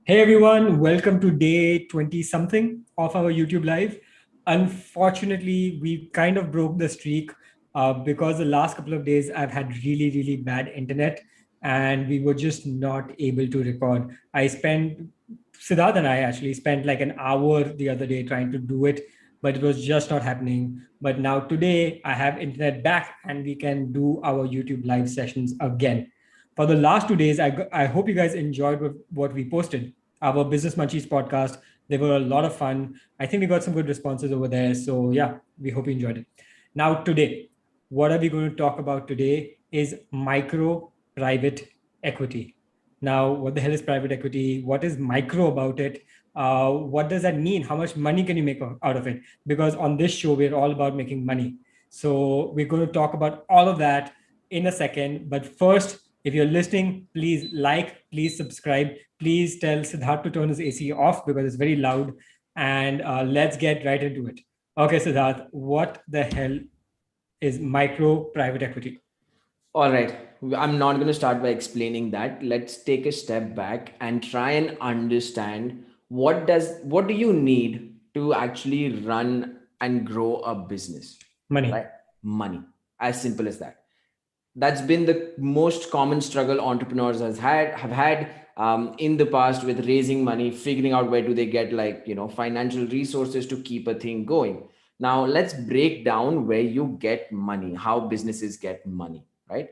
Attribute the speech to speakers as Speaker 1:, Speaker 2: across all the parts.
Speaker 1: Hey everyone, welcome to day 20 something of our YouTube live. Unfortunately, we kind of broke the streak because the last couple of days I've had really, really bad internet and we were just not able to record. Siddharth and I actually spent like an hour the other day trying to do it, but it was just not happening. But now today I have internet back and we can do our YouTube live sessions again. For the last 2 days, I hope you guys enjoyed what we posted our Business Munchies podcast. They were a lot of fun. I think we got some good responses over there. So, yeah, we hope you enjoyed it. Now, today, what are we going to talk about today is micro private equity. Now, what the hell is private equity? What is micro about it? What does that mean? How much money can you make out of it? Because on this show, we're all about making money. So, we're going to talk about all of that in a second. But first, if you're listening, please like, please subscribe, please tell Siddharth to turn his AC off because it's very loud. And let's get right into it. Okay, Siddharth, what the hell is micro private equity?
Speaker 2: All right. I'm not going to start by explaining that. Let's take a step back and try and understand what do you need to actually run and grow a business,
Speaker 1: Money.
Speaker 2: right? Money. As simple as that. That's been the most common struggle entrepreneurs have had in the past with raising money, figuring out where do they get financial resources to keep a thing going. Now let's break down where you get money, how businesses get money, right?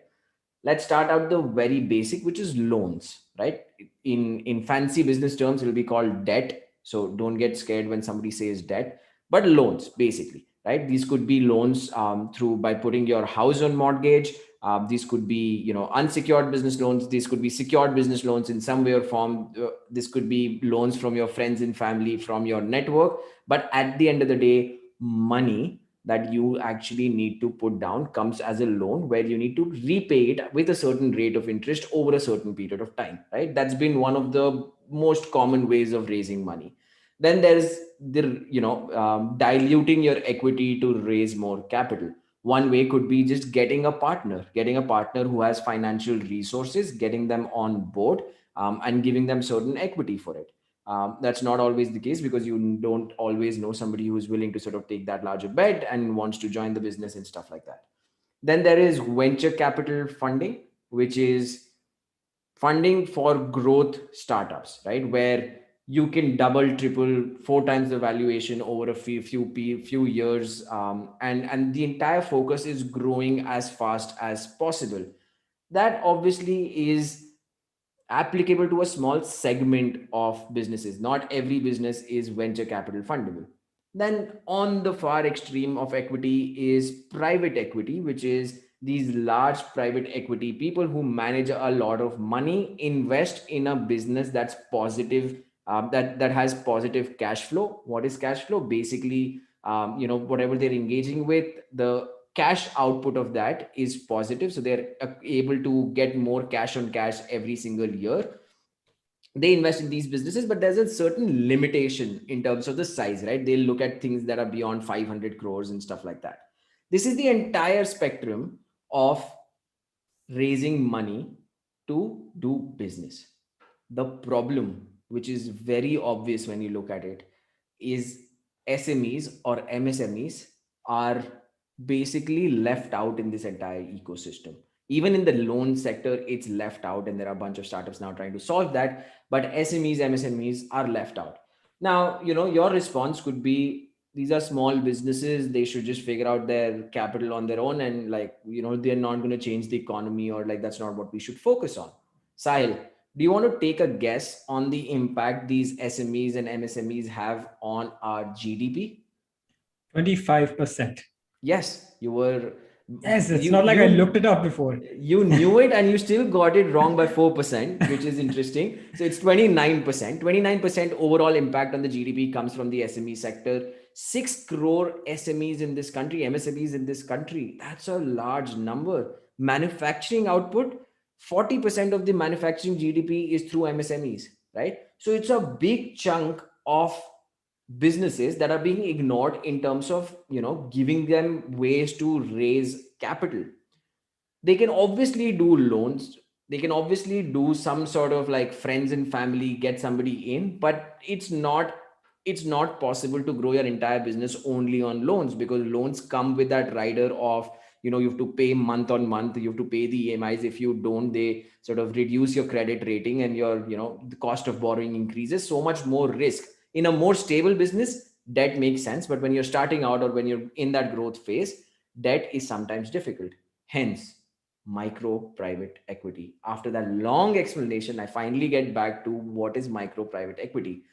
Speaker 2: Let's start out the very basic, which is loans, right? In fancy business terms, it will be called debt. So don't get scared when somebody says debt, but loans basically, right? These could be loans through by putting your house on mortgage. These could be unsecured business loans. These could be secured business loans in some way or form. This could be loans from your friends and family, from your network. But at the end of the day, money that you actually need to put down comes as a loan where you need to repay it with a certain rate of interest over a certain period of time, right? That's been one of the most common ways of raising money. Then there's the diluting your equity to raise more capital. One way could be just getting a partner who has financial resources, getting them on board, and giving them certain equity for it. That's not always the case because you don't always know somebody who is willing to sort of take that larger bet and wants to join the business and stuff like that. Then there is venture capital funding, which is funding for growth startups, right? Where you can double, triple, four times the valuation over a few years, and the entire focus is growing as fast as possible. That obviously is applicable to a small segment of businesses. Not every business is venture capital fundable. Then, on the far extreme of equity is private equity, which is these large private equity people who manage a lot of money, invest in a business that's positive, that has positive cash flow. What is cash flow? Basically, whatever they're engaging with, the cash output of that is positive, so they're able to get more cash on cash every single year. They invest in these businesses, but there's a certain limitation in terms of the size, right? They'll look at things that are beyond 500 crores and stuff like that. This is the entire spectrum of raising money to do business. The problem, which is very obvious when you look at it, is SMEs or MSMEs are basically left out in this entire ecosystem. Even in the loan sector, it's left out, and there are a bunch of startups now trying to solve that. But SMEs, MSMEs are left out. Now, your response could be these are small businesses. They should just figure out their capital on their own, and they're not going to change the economy, or like that's not what we should focus on. Sahil, do you want to take a guess on the impact these SMEs and MSMEs have on our GDP?
Speaker 1: 25%.
Speaker 2: Yes, you were
Speaker 1: Yes, it's
Speaker 2: you
Speaker 1: not like I
Speaker 2: you
Speaker 1: looked it up before.
Speaker 2: you knew it, and you still got it wrong by 4%, which is interesting. So it's 29%. 29% overall impact on the GDP comes from the SME sector. 6 crore SMEs in this country, MSMEs in this country. That's a large number. Manufacturing output, 40% of the manufacturing GDP is through MSMEs, right? So it's a big chunk of businesses that are being ignored in terms of giving them ways to raise capital. They can obviously do loans. they can obviously do some sort of like friends and family, get somebody in, but it's not possible to grow your entire business only on loans, because loans come with that rider of, you have to pay month on month, you have to pay the EMIs. If you don't, they sort of reduce your credit rating, and your, the cost of borrowing increases. So much more risk. In a more stable business, debt makes sense, but when you're starting out, or when you're in that growth phase, debt is sometimes difficult. Hence, micro private equity. After that long explanation, I finally get back to what is micro private equity.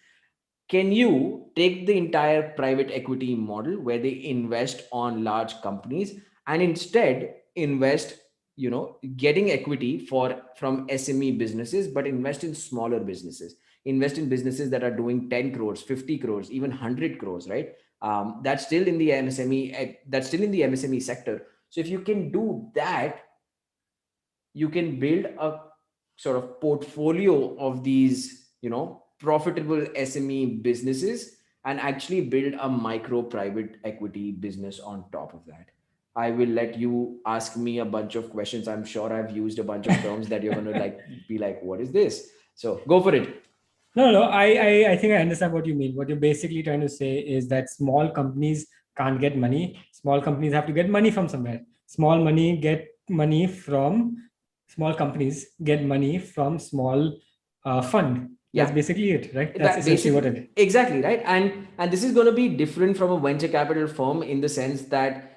Speaker 2: Can you take the entire private equity model where they invest on large companies, and instead invest, getting equity from SME businesses, but invest in smaller businesses, invest in businesses that are doing 10 crores, 50 crores, even 100 crores, right? That's still in the MSME sector. So if you can do that, you can build a sort of portfolio of these, profitable SME businesses, and actually build a micro private equity business on top of that. I will let you ask me a bunch of questions. I'm sure I've used a bunch of terms that you're going to like be like, what is this? So go for it.
Speaker 1: No, no, I think I understand what you mean. What you're basically trying to say is that small companies can't get money. Small companies have to get money from somewhere. Small companies get money from small fund. That's
Speaker 2: Yeah,
Speaker 1: basically it, right? That's
Speaker 2: that
Speaker 1: essentially what
Speaker 2: basically,
Speaker 1: it is.
Speaker 2: exactly right. And this is going to be different from a venture capital firm, in the sense that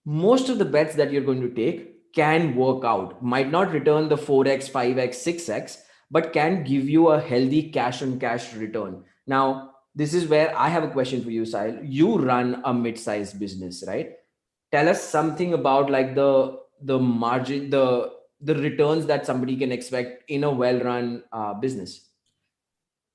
Speaker 2: most of the bets that you're going to take can work out, might not return the 4x, 5x, 6x, but can give you a healthy cash on cash return. Now, this is where I have a question for you, Sahil. You run a mid-sized business, right? Tell us something about like the margin, the returns that somebody can expect in a well-run business.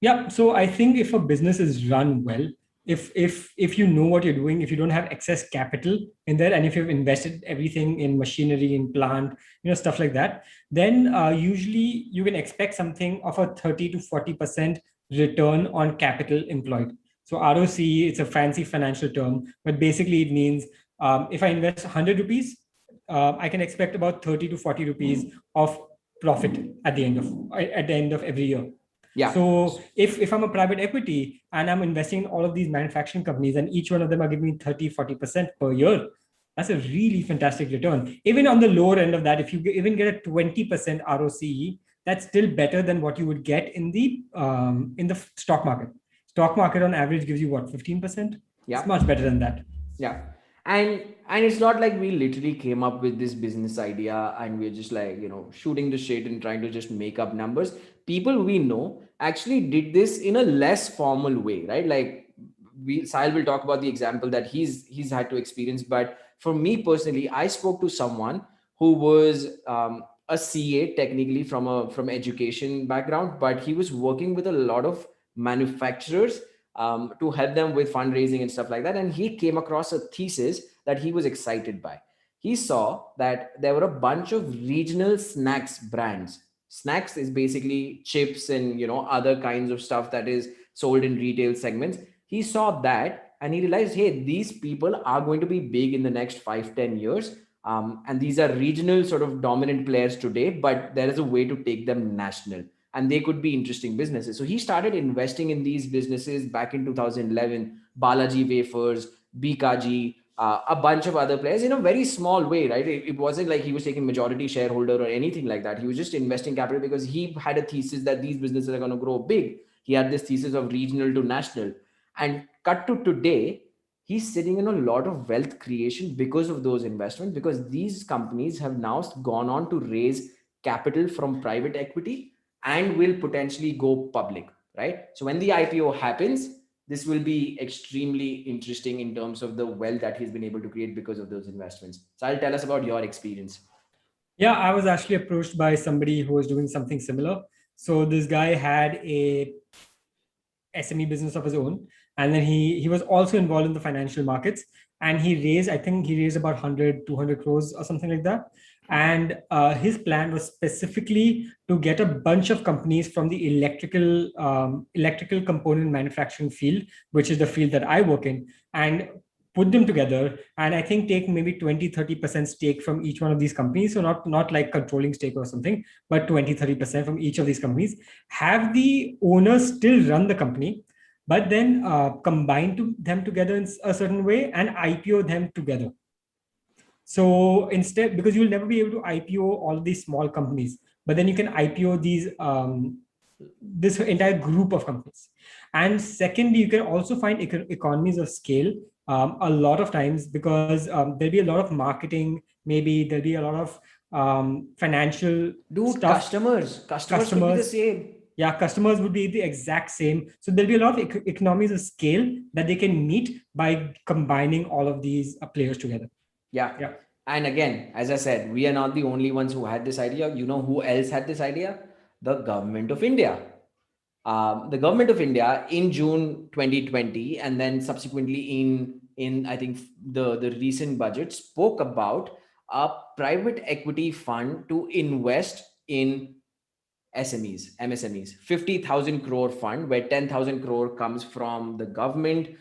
Speaker 1: Yeah, so I think if a business is run well, if you know what you're doing, if you don't have excess capital in there, and if you've invested everything in machinery, in plant, stuff like that, then usually you can expect something of a 30 to 40% return on capital employed. So ROC, it's a fancy financial term, but basically it means if I invest 100 rupees, I can expect about 30 to 40 rupees of profit at the end of every year.
Speaker 2: Yeah.
Speaker 1: So if I'm a private equity and I'm investing in all of these manufacturing companies, and each one of them are giving me 30-40% per year, that's a really fantastic return. Even on the lower end of that, if you even get a 20% ROCE, that's still better than what you would get in the stock market. Stock market on average gives you what, 15%? It's
Speaker 2: Yeah.
Speaker 1: much better than that.
Speaker 2: Yeah. And it's not like we literally came up with this business idea and we're just like, shooting the shit and trying to just make up numbers. People we know actually did this in a less formal way, right? Like, Sahil will talk about the example that he's had to experience. But for me personally, I spoke to someone who was a CA technically from education background, but he was working with a lot of manufacturers to help them with fundraising and stuff like that. And he came across a thesis that he was excited by. He saw that there were a bunch of regional snacks brands. Snacks is basically chips and other kinds of stuff that is sold in retail segments. He saw that and he realized, hey, these people are going to be big in the next 5-10 years. And these are regional sort of dominant players today, but there is a way to take them national, and they could be interesting businesses. So he started investing in these businesses back in 2011. Balaji Wafers, Bikaji, a bunch of other players in a very small way, right? It wasn't like he was taking majority shareholder or anything like that. He was just investing capital because he had a thesis that these businesses are going to grow big. He had this thesis of regional to national. And cut to today, he's sitting in a lot of wealth creation because of those investments, because these companies have now gone on to raise capital from private equity and will potentially go public, right? So when the IPO happens, this will be extremely interesting in terms of the wealth that he's been able to create because of those investments. So I'll tell us about your experience.
Speaker 1: Yeah, I was actually approached by somebody who was doing something similar. So this guy had a SME business of his own. And then he was also involved in the financial markets. And I think he raised about 100, 200 crores or something like that. And his plan was specifically to get a bunch of companies from the electrical component manufacturing field, which is the field that I work in. And put them together, and I think take maybe 20-30% stake from each one of these companies. So not like controlling stake or something, but 20-30% from each of these companies. Have the owners still run the company, but then combine them together in a certain way and IPO them together. So instead, because you'll never be able to IPO all these small companies, but then you can IPO these this entire group of companies. And secondly, you can also find economies of scale a lot of times, because there'll be a lot of marketing, maybe there'll be a lot of financial
Speaker 2: Dude,
Speaker 1: stuff.
Speaker 2: customers could be the
Speaker 1: Customers,
Speaker 2: same.
Speaker 1: yeah, customers would be the exact same. So there'll be a lot of economies of scale that they can meet by combining all of these players together.
Speaker 2: Yeah.
Speaker 1: Yeah.
Speaker 2: And again, as I said, we are not the only ones who had this idea. You know who else had this idea? The government of India. The government of India in June 2020, and then subsequently in I think the recent budget, spoke about a private equity fund to invest in SMEs, MSMEs, 50,000 crore fund where 10,000 crore comes from the government,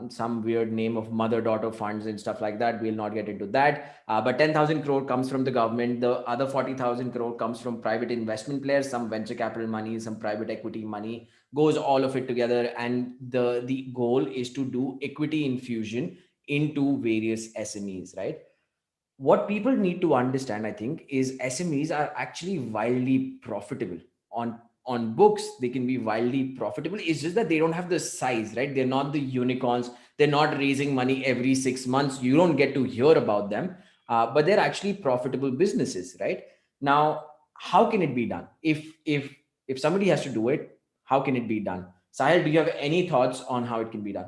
Speaker 2: some weird name of mother daughter funds and stuff like that. We'll not get into that. But 10,000 crore comes from the government. The other 40,000 crore comes from private investment players, some venture capital money, some private equity money, goes all of it together. And the goal is to do equity infusion into various SMEs, right? What people need to understand, I think, is SMEs are actually wildly profitable. On books they can be wildly profitable. It's just that they don't have the size, right? They're not the unicorns. They're not raising money every 6 months. You don't get to hear about them, but they're actually profitable businesses, right? Now, how can it be done? If somebody has to do it, how can it be done? Sahil, do you have any thoughts on how it can be done?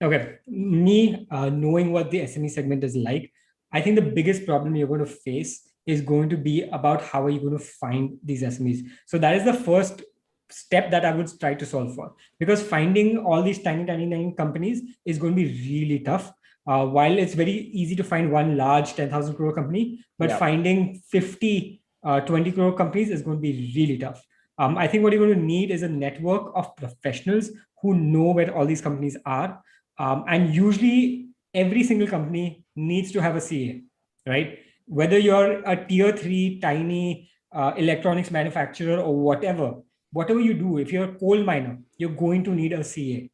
Speaker 1: Okay, me knowing what the SME segment is like, I think the biggest problem you're going to face is going to be about how are you going to find these SMEs. So that is the first step that I would try to solve for, because finding all these tiny companies is going to be really tough. While it's very easy to find one large 10,000 crore company, but
Speaker 2: Yeah.
Speaker 1: finding 50, 20 crore companies is going to be really tough. I think what you're going to need is a network of professionals who know where all these companies are, and usually, every single company needs to have a CA, right? Whether you're a tier three tiny electronics manufacturer or whatever you do, if you're a coal miner, you're going to need a CA,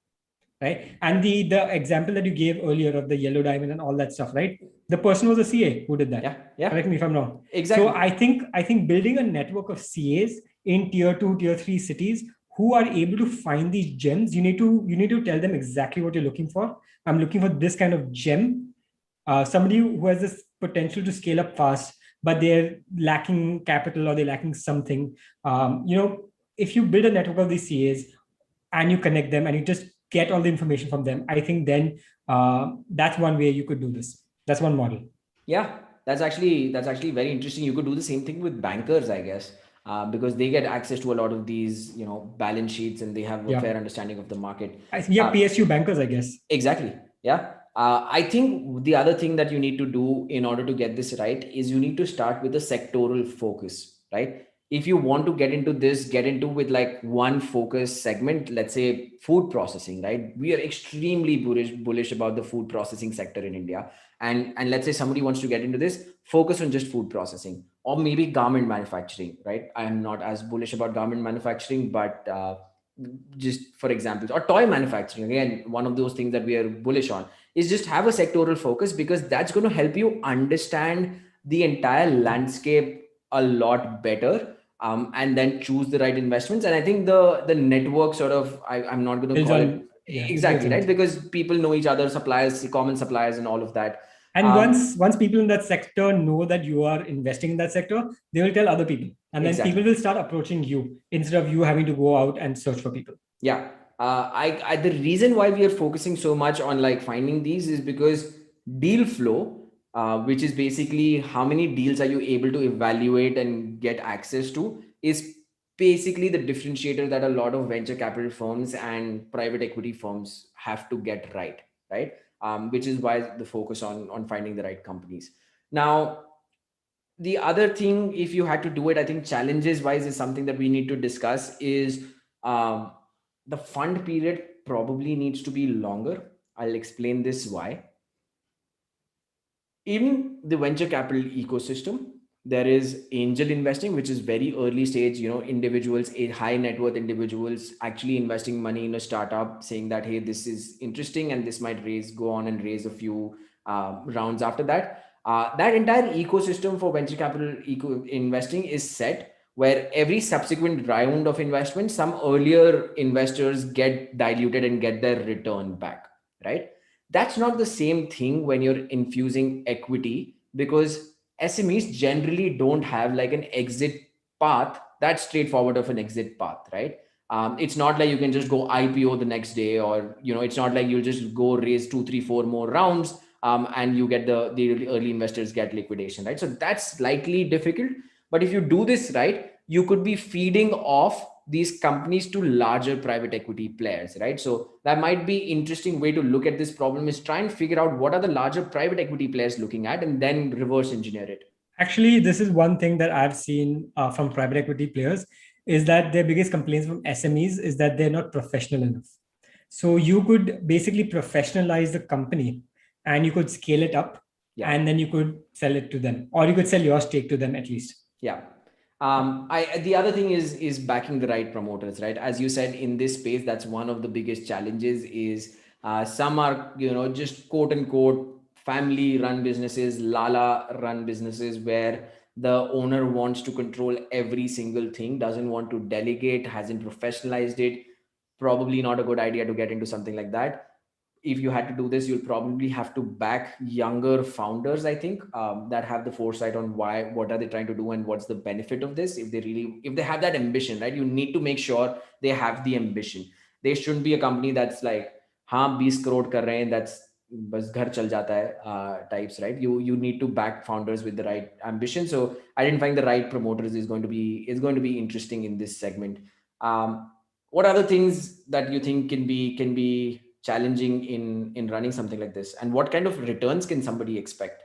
Speaker 1: right? And the example that you gave earlier of the yellow diamond and all that stuff, right? The person was a CA who did that.
Speaker 2: Yeah. Yeah.
Speaker 1: Correct me if I'm wrong. So
Speaker 2: Exactly.
Speaker 1: I think building a network of CAs in tier two, tier three cities who are able to find these gems, you need to tell them exactly what you're looking for. I'm looking for this kind of gem, somebody who has this potential to scale up fast, but they're lacking capital or they're lacking something. If you build a network of these CAs and you connect them and you just get all the information from them, I think then that's one way you could do this. That's one model.
Speaker 2: Yeah, that's actually very interesting. You could do the same thing with bankers, I guess, because they get access to a lot of these, balance sheets, and they have a
Speaker 1: Yeah.
Speaker 2: fair understanding of the market.
Speaker 1: Yeah, PSU bankers, I guess.
Speaker 2: Exactly. Yeah. I think the other thing that you need to do in order to get this right is you need to start with a sectoral focus, right? If you want to get into this, get into with like one focus segment, let's say food processing, right? We are extremely bullish about the food processing sector in India. And let's say somebody wants to get into this, focus on just food processing, or maybe garment manufacturing, right? I am not as bullish about garment manufacturing, but just for examples, or toy manufacturing, again one of those things that we are bullish on, is just have a sectoral focus, because that's going to help you understand the entire landscape a lot better, and then choose the right investments. And I think the network sort of, I'm not going to
Speaker 1: Builds
Speaker 2: call it
Speaker 1: on, yeah, it builds
Speaker 2: exactly,
Speaker 1: on
Speaker 2: right,
Speaker 1: itself.
Speaker 2: because people know each other, suppliers, common suppliers, and all of that.
Speaker 1: And
Speaker 2: um,
Speaker 1: once people in that sector know that you are investing in that sector, they will tell other people, and then people
Speaker 2: exactly.
Speaker 1: will start approaching you instead of you having to go out and search for people.
Speaker 2: Yeah. I the reason why we are focusing so much on like finding these is because deal flow, which is basically how many deals are you able to evaluate and get access to, is basically the differentiator that a lot of venture capital firms and private equity firms have to get right, right? Which is why the focus on finding the right companies. Now, the other thing, if you had to do it, I think challenges wise is something that we need to discuss, is um, the fund period probably needs to be longer. I'll explain this why. In the venture capital ecosystem, there is angel investing, which is very early stage, individuals, high net worth individuals actually investing money in a startup, saying that, hey, this is interesting and this might go on and raise a few rounds after that. That entire ecosystem for venture capital investing is set, where every subsequent round of investment, some earlier investors get diluted and get their return back, right? That's not the same thing when you're infusing equity, because SMEs generally don't have like an exit path that's straightforward of an exit path, right? It's not like you can just go IPO the next day, or it's not like you'll just go raise two, three, four more rounds, and you get the early investors get liquidation, right? So that's slightly difficult. But if you do this right, you could be feeding off these companies to larger private equity players, right? So that might be interesting way to look at this problem, is try and figure out what are the larger private equity players looking at, and then reverse engineer it.
Speaker 1: Actually, this is one thing that I've seen from private equity players, is that their biggest complaints from SMEs is that they're not professional enough. So you could basically professionalize the company and you could scale it up, and then you could sell it to them, or you could sell your stake to them at least.
Speaker 2: Yeah. The other thing is backing the right promoters, right? As you said, in this space, that's one of the biggest challenges. Is some are just quote unquote family run businesses, lala run businesses, where the owner wants to control every single thing, doesn't want to delegate, hasn't professionalized it. Probably not a good idea to get into something like that. If you had to do this, you'll probably have to back younger founders, I think, that have the foresight on what are they trying to do and what's the benefit of this. If they have that ambition, right, you need to make sure they have the ambition. They shouldn't be a company that's like, हाँ 20 crore कर रहे हैं, that's बस घर चल जाता है types, right? You need to back founders with the right ambition. So identifying the right promoters is going to be interesting in this segment. What other things that you think can be challenging in running something like this, and what kind of returns can somebody expect?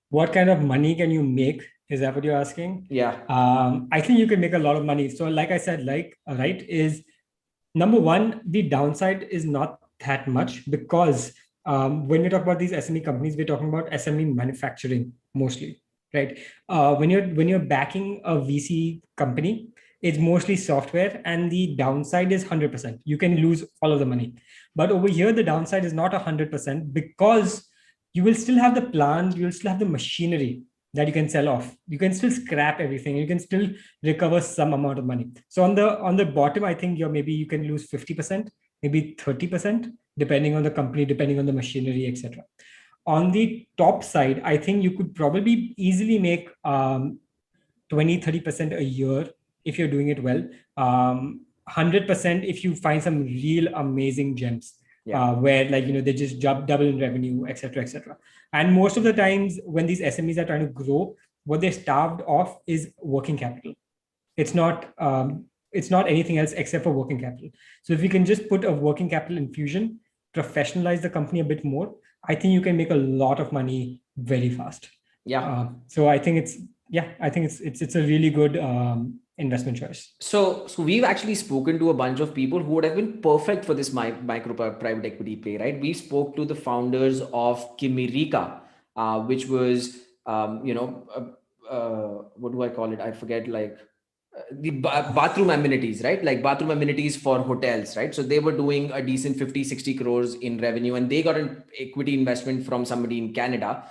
Speaker 1: What kind of money can you make? Is that what you're asking?
Speaker 2: Yeah.
Speaker 1: I think you can make a lot of money. So, like I said, right, is number one, the downside is not that much, because when we talk about these SME companies, we're talking about SME manufacturing mostly, right? When you're backing a VC company, it's mostly software, and the downside is 100%. You can lose all of the money, but over here the downside is not 100%, because you will still have the plant, you will still have the machinery that you can sell off. You can still scrap everything. You can still recover some amount of money. So on the bottom, I think maybe you can lose 50%, maybe 30%, depending on the company, depending on the machinery, etc. On the top side, I think you could probably easily make 20-30% a year if you're doing it well. 100% if you find some real amazing gems. Where they just double in revenue, etc., etc. And most of the times when these SMEs are trying to grow, what they're starved of is working capital. It's not anything else except for working capital. So if you can just put a working capital infusion, professionalize the company a bit more, I think you can make a lot of money very fast. So I think it's a really good investment choice.
Speaker 2: So we've actually spoken to a bunch of people who would have been perfect for this micro private equity play, right? We spoke to the founders of Kimirika, which was, what do I call it? I forget, like the bathroom amenities, right? Like bathroom amenities for hotels, right? So they were doing a decent 50-60 crores in revenue, and they got an equity investment from somebody in Canada.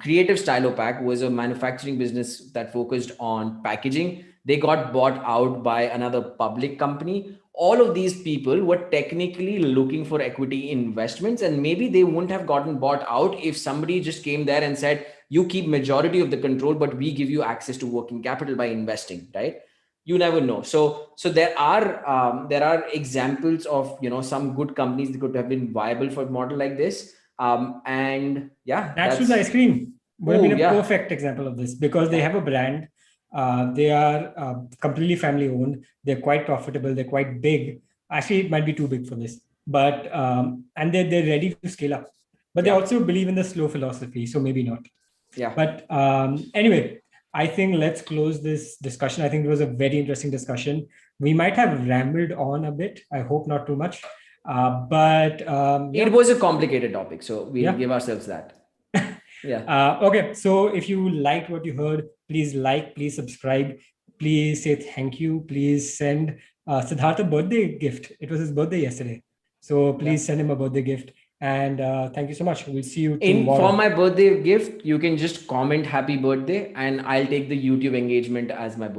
Speaker 2: Creative Stylopack was a manufacturing business that focused on packaging. They got bought out by another public company. All of these people were technically looking for equity investments, and maybe they wouldn't have gotten bought out if somebody just came there and said, you keep majority of the control, but we give you access to working capital by investing, right? You never know. So there are examples of some good companies that could have been viable for a model like this. And yeah,
Speaker 1: Natural's ice cream would have been a perfect example of this, because they have a brand. They are completely family owned. They're quite profitable. They're quite big. Actually, it might be too big for this, but and they're ready to scale up. But they also believe in the slow philosophy, so maybe not. But anyway, I think let's close this discussion. I think it was a very interesting discussion. We might have rambled on a bit. I hope not too much. But
Speaker 2: It was a complicated topic, so we'll
Speaker 1: Yeah.
Speaker 2: give ourselves that. Yeah.
Speaker 1: Okay, so if you liked what you heard, please like, please subscribe, please say thank you, please send Siddharth a birthday gift. It was his birthday yesterday, so please send him a birthday gift. And thank you so much. We'll see you tomorrow.
Speaker 2: For my birthday gift, you can just comment happy birthday, and I'll take the YouTube engagement as my